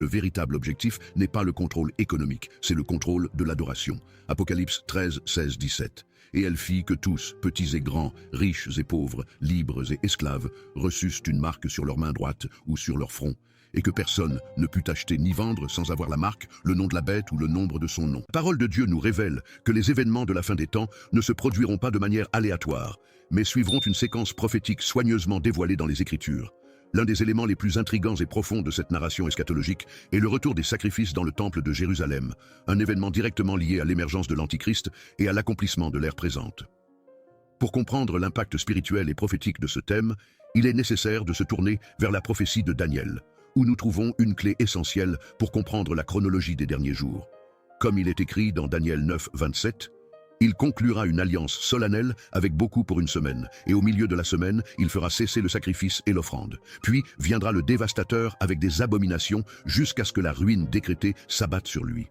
Le véritable objectif n'est pas le contrôle économique, c'est le contrôle de l'adoration. Apocalypse 13, 16, 17. Et elle fit que tous, petits et grands, riches et pauvres, libres et esclaves, reçussent une marque sur leur main droite ou sur leur front, et que personne ne put acheter ni vendre sans avoir la marque, le nom de la bête ou le nombre de son nom. La parole de Dieu nous révèle que les événements de la fin des temps ne se produiront pas de manière aléatoire, mais suivront une séquence prophétique soigneusement dévoilée dans les Écritures. L'un des éléments les plus intrigants et profonds de cette narration eschatologique est le retour des sacrifices dans le temple de Jérusalem, un événement directement lié à l'émergence de l'Antichrist et à l'accomplissement de l'ère présente. Pour comprendre l'impact spirituel et prophétique de ce thème, il est nécessaire de se tourner vers la prophétie de Daniel, où nous trouvons une clé essentielle pour comprendre la chronologie des derniers jours. Comme il est écrit dans Daniel 9, 27, il conclura une alliance solennelle avec beaucoup pour une semaine, et au milieu de la semaine, il fera cesser le sacrifice et l'offrande. Puis viendra le dévastateur avec des abominations jusqu'à ce que la ruine décrétée s'abatte sur lui.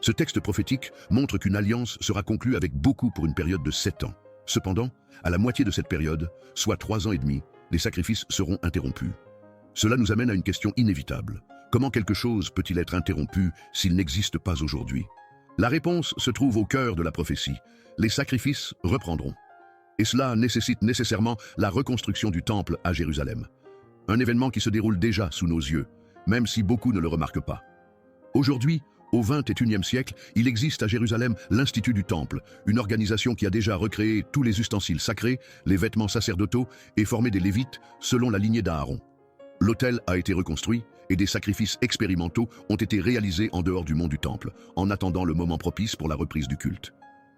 Ce texte prophétique montre qu'une alliance sera conclue avec beaucoup pour une période de 7 ans. Cependant, à la moitié de cette période, soit 3 ans et demi, les sacrifices seront interrompus. Cela nous amène à une question inévitable. Comment quelque chose peut-il être interrompu s'il n'existe pas aujourd'hui ? La réponse se trouve au cœur de la prophétie. Les sacrifices reprendront. Et cela nécessite nécessairement la reconstruction du temple à Jérusalem. Un événement qui se déroule déjà sous nos yeux, même si beaucoup ne le remarquent pas. Aujourd'hui, au XXIe siècle, il existe à Jérusalem l'Institut du Temple, une organisation qui a déjà recréé tous les ustensiles sacrés, les vêtements sacerdotaux et formé des Lévites selon la lignée d'Aaron. L'autel a été reconstruit et des sacrifices expérimentaux ont été réalisés en dehors du mont du Temple, en attendant le moment propice pour la reprise du culte.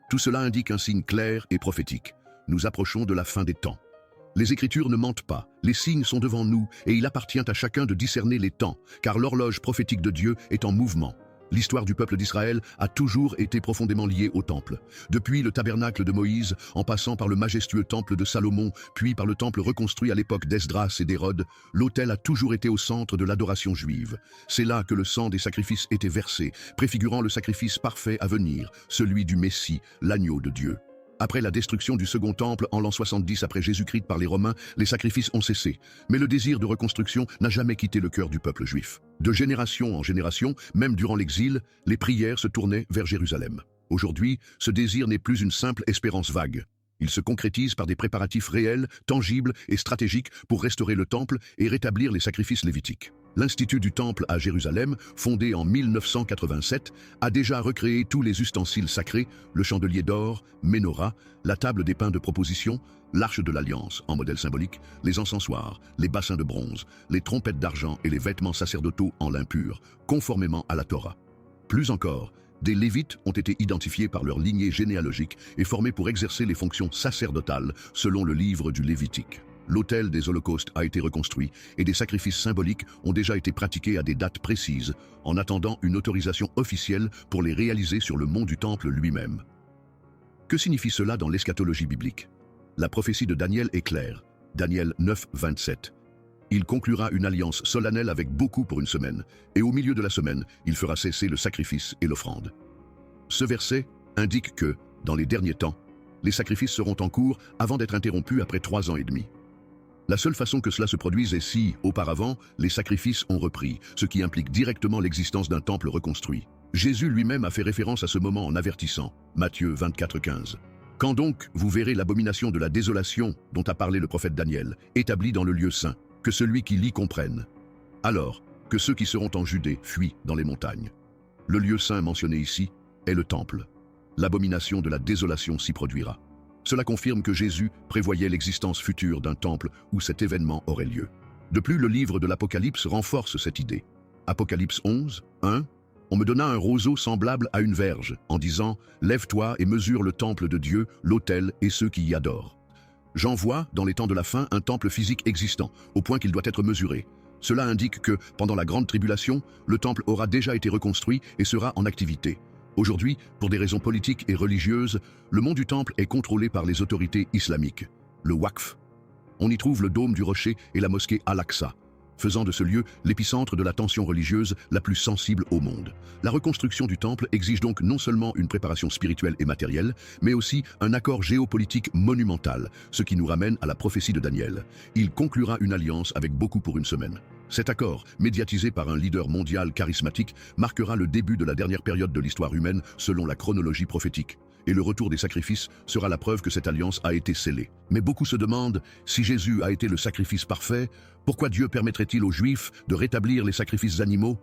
Tout cela indique un signe clair et prophétique. Nous approchons de la fin des temps. Les Écritures ne mentent pas, les signes sont devant nous et il appartient à chacun de discerner les temps, car l'horloge prophétique de Dieu est en mouvement. L'histoire du peuple d'Israël a toujours été profondément liée au temple. Depuis le tabernacle de Moïse, en passant par le majestueux temple de Salomon, puis par le temple reconstruit à l'époque d'Esdras et d'Hérode, l'autel a toujours été au centre de l'adoration juive. C'est là que le sang des sacrifices était versé, préfigurant le sacrifice parfait à venir, celui du Messie, l'agneau de Dieu. Après la destruction du second temple en l'an 70 après Jésus-Christ par les Romains, les sacrifices ont cessé. Mais le désir de reconstruction n'a jamais quitté le cœur du peuple juif. De génération en génération, même durant l'exil, les prières se tournaient vers Jérusalem. Aujourd'hui, ce désir n'est plus une simple espérance vague. Il se concrétise par des préparatifs réels, tangibles et stratégiques pour restaurer le temple et rétablir les sacrifices lévitiques. L'Institut du Temple à Jérusalem, fondé en 1987, a déjà recréé tous les ustensiles sacrés, le chandelier d'or, menorah, la table des pains de proposition, l'arche de l'Alliance en modèle symbolique, les encensoirs, les bassins de bronze, les trompettes d'argent et les vêtements sacerdotaux en lin pur, conformément à la Torah. Plus encore, des Lévites ont été identifiés par leur lignée généalogique et formés pour exercer les fonctions sacerdotales selon le livre du Lévitique. L'autel des holocaustes a été reconstruit et des sacrifices symboliques ont déjà été pratiqués à des dates précises, en attendant une autorisation officielle pour les réaliser sur le mont du Temple lui-même. Que signifie cela dans l'eschatologie biblique? La prophétie de Daniel est claire. Daniel 9, 27. Il conclura une alliance solennelle avec beaucoup pour une semaine, et au milieu de la semaine, il fera cesser le sacrifice et l'offrande. Ce verset indique que, dans les derniers temps, les sacrifices seront en cours avant d'être interrompus après 3 ans et demi. La seule façon que cela se produise est si, auparavant, les sacrifices ont repris, ce qui implique directement l'existence d'un temple reconstruit. Jésus lui-même a fait référence à ce moment en avertissant, Matthieu 24, 15. Quand donc vous verrez l'abomination de la désolation dont a parlé le prophète Daniel, établie dans le lieu saint, que celui qui lit comprenne. Alors, que ceux qui seront en Judée fuient dans les montagnes. Le lieu saint mentionné ici est le temple. L'abomination de la désolation s'y produira. Cela confirme que Jésus prévoyait l'existence future d'un temple où cet événement aurait lieu. De plus, le livre de l'Apocalypse renforce cette idée. Apocalypse 11, 1. On me donna un roseau semblable à une verge, en disant « Lève-toi et mesure le temple de Dieu, l'autel et ceux qui y adorent. » J'en vois, dans les temps de la fin, un temple physique existant, au point qu'il doit être mesuré. Cela indique que, pendant la grande tribulation, le temple aura déjà été reconstruit et sera en activité. Aujourd'hui, pour des raisons politiques et religieuses, le mont du Temple est contrôlé par les autorités islamiques, le Waqf. On y trouve le dôme du rocher et la mosquée Al-Aqsa. faisant de ce lieu l'épicentre de la tension religieuse la plus sensible au monde. La reconstruction du temple exige donc non seulement une préparation spirituelle et matérielle, mais aussi un accord géopolitique monumental, ce qui nous ramène à la prophétie de Daniel. Il conclura une alliance avec beaucoup pour une semaine. Cet accord, médiatisé par un leader mondial charismatique, marquera le début de la dernière période de l'histoire humaine selon la chronologie prophétique. Et le retour des sacrifices sera la preuve que cette alliance a été scellée. Mais beaucoup se demandent, si Jésus a été le sacrifice parfait, pourquoi Dieu permettrait-il aux Juifs de rétablir les sacrifices animaux?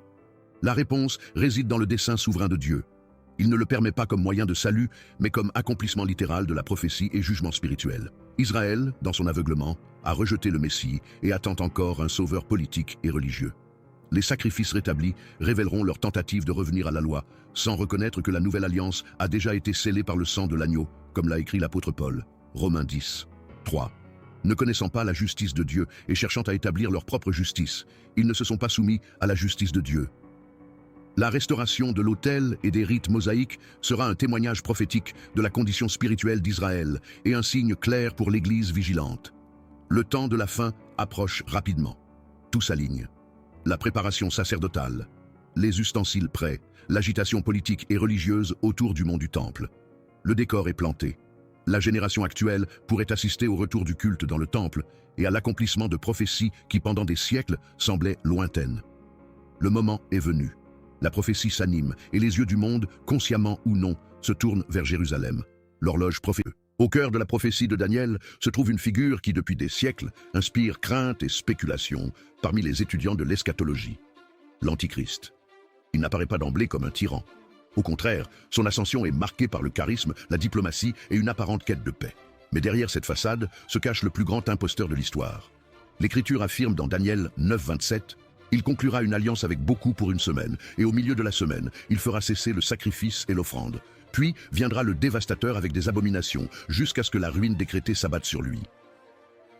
La réponse réside dans le dessein souverain de Dieu. Il ne le permet pas comme moyen de salut, mais comme accomplissement littéral de la prophétie et jugement spirituel. Israël, dans son aveuglement, a rejeté le Messie et attend encore un sauveur politique et religieux. Les sacrifices rétablis révéleront leur tentative de revenir à la loi, sans reconnaître que la nouvelle alliance a déjà été scellée par le sang de l'agneau, comme l'a écrit l'apôtre Paul. Romains 10, 3. Ne connaissant pas la justice de Dieu et cherchant à établir leur propre justice, ils ne se sont pas soumis à la justice de Dieu. La restauration de l'autel et des rites mosaïques sera un témoignage prophétique de la condition spirituelle d'Israël et un signe clair pour l'Église vigilante. Le temps de la fin approche rapidement. Tout s'aligne. La préparation sacerdotale, les ustensiles prêts, l'agitation politique et religieuse autour du mont du Temple. Le décor est planté. La génération actuelle pourrait assister au retour du culte dans le Temple et à l'accomplissement de prophéties qui pendant des siècles semblaient lointaines. Le moment est venu. La prophétie s'anime et les yeux du monde, consciemment ou non, se tournent vers Jérusalem. L'horloge prophétique. Au cœur de la prophétie de Daniel se trouve une figure qui, depuis des siècles, inspire crainte et spéculation parmi les étudiants de l'eschatologie. L'Antichrist. Il n'apparaît pas d'emblée comme un tyran. Au contraire, son ascension est marquée par le charisme, la diplomatie et une apparente quête de paix. Mais derrière cette façade se cache le plus grand imposteur de l'histoire. L'Écriture affirme dans Daniel 9, 27 « Il conclura une alliance avec beaucoup pour une semaine, et au milieu de la semaine, il fera cesser le sacrifice et l'offrande. Puis viendra le dévastateur avec des abominations, jusqu'à ce que la ruine décrétée s'abatte sur lui. »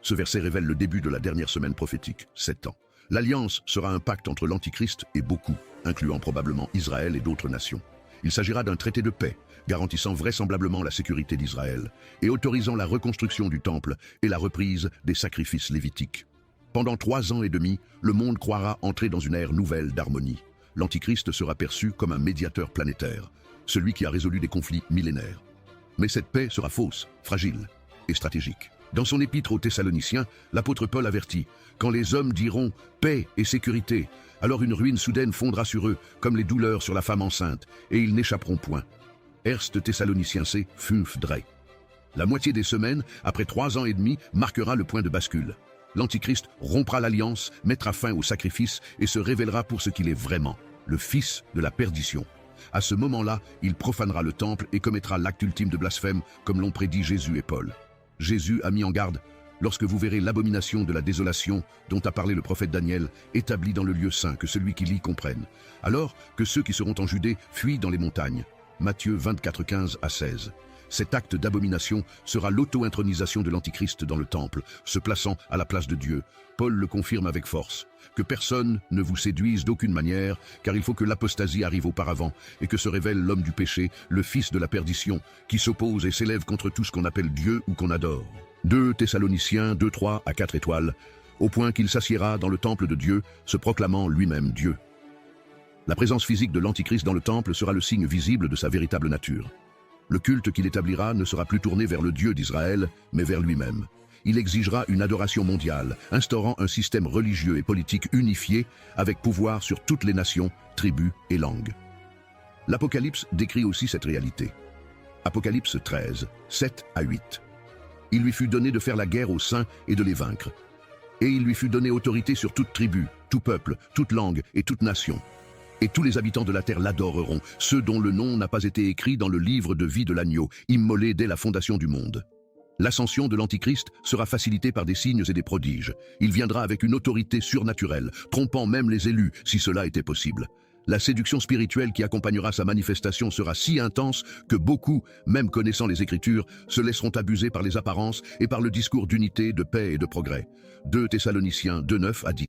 Ce verset révèle le début de la dernière semaine prophétique, 7 ans. L'alliance sera un pacte entre l'Antichrist et beaucoup, incluant probablement Israël et d'autres nations. Il s'agira d'un traité de paix, garantissant vraisemblablement la sécurité d'Israël, et autorisant la reconstruction du temple et la reprise des sacrifices lévitiques. Pendant 3 ans et demi, le monde croira entrer dans une ère nouvelle d'harmonie. L'Antichrist sera perçu comme un médiateur planétaire, celui qui a résolu des conflits millénaires. Mais cette paix sera fausse, fragile et stratégique. Dans son épître aux Thessaloniciens, l'apôtre Paul avertit « Quand les hommes diront « paix et sécurité », alors une ruine soudaine fondra sur eux, comme les douleurs sur la femme enceinte, et ils n'échapperont point. 1 Thessaloniciens c. 5-3. La moitié des semaines, après 3 ans et demi, marquera le point de bascule. L'Antichrist rompra l'alliance, mettra fin au sacrifice et se révélera pour ce qu'il est vraiment, le fils de la perdition. À ce moment-là, il profanera le temple et commettra l'acte ultime de blasphème, comme l'ont prédit Jésus et Paul. Jésus a mis en garde « Lorsque vous verrez l'abomination de la désolation dont a parlé le prophète Daniel, établie dans le lieu saint, que celui qui lit comprenne. Alors que ceux qui seront en Judée fuient dans les montagnes. » Matthieu 24, 15-16. Cet acte d'abomination sera l'auto-intronisation de l'Antichrist dans le temple, se plaçant à la place de Dieu. Paul le confirme avec force. Que personne ne vous séduise d'aucune manière, car il faut que l'apostasie arrive auparavant, et que se révèle l'homme du péché, le fils de la perdition, qui s'oppose et s'élève contre tout ce qu'on appelle Dieu ou qu'on adore. 2 Thessaloniciens 2, 3 à 4 étoiles, au point qu'il s'assiera dans le temple de Dieu, se proclamant lui-même Dieu. La présence physique de l'Antichrist dans le temple sera le signe visible de sa véritable nature. Le culte qu'il établira ne sera plus tourné vers le Dieu d'Israël, mais vers lui-même. Il exigera une adoration mondiale, instaurant un système religieux et politique unifié, avec pouvoir sur toutes les nations, tribus et langues. L'Apocalypse décrit aussi cette réalité. Apocalypse 13, 7 à 8. Il lui fut donné de faire la guerre aux saints et de les vaincre. Et il lui fut donné autorité sur toute tribu, tout peuple, toute langue et toute nation. Et tous les habitants de la terre l'adoreront, ceux dont le nom n'a pas été écrit dans le livre de vie de l'agneau, immolé dès la fondation du monde. L'ascension de l'Antichrist sera facilitée par des signes et des prodiges. Il viendra avec une autorité surnaturelle, trompant même les élus, si cela était possible. La séduction spirituelle qui accompagnera sa manifestation sera si intense que beaucoup, même connaissant les Écritures, se laisseront abuser par les apparences et par le discours d'unité, de paix et de progrès. 2 Thessaloniciens 2, 9 à 10.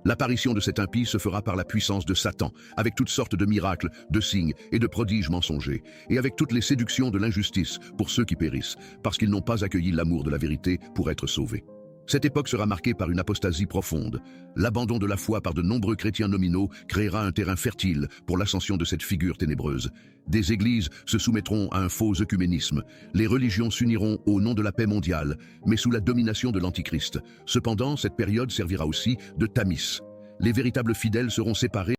L'apparition de cet impie se fera par la puissance de Satan, avec toutes sortes de miracles, de signes et de prodiges mensongers, et avec toutes les séductions de l'injustice pour ceux qui périssent, parce qu'ils n'ont pas accueilli l'amour de la vérité pour être sauvés. Cette époque sera marquée par une apostasie profonde. L'abandon de la foi par de nombreux chrétiens nominaux créera un terrain fertile pour l'ascension de cette figure ténébreuse. Des églises se soumettront à un faux œcuménisme. Les religions s'uniront au nom de la paix mondiale, mais sous la domination de l'Antichrist. Cependant, cette période servira aussi de Tamis. Les véritables fidèles seront séparés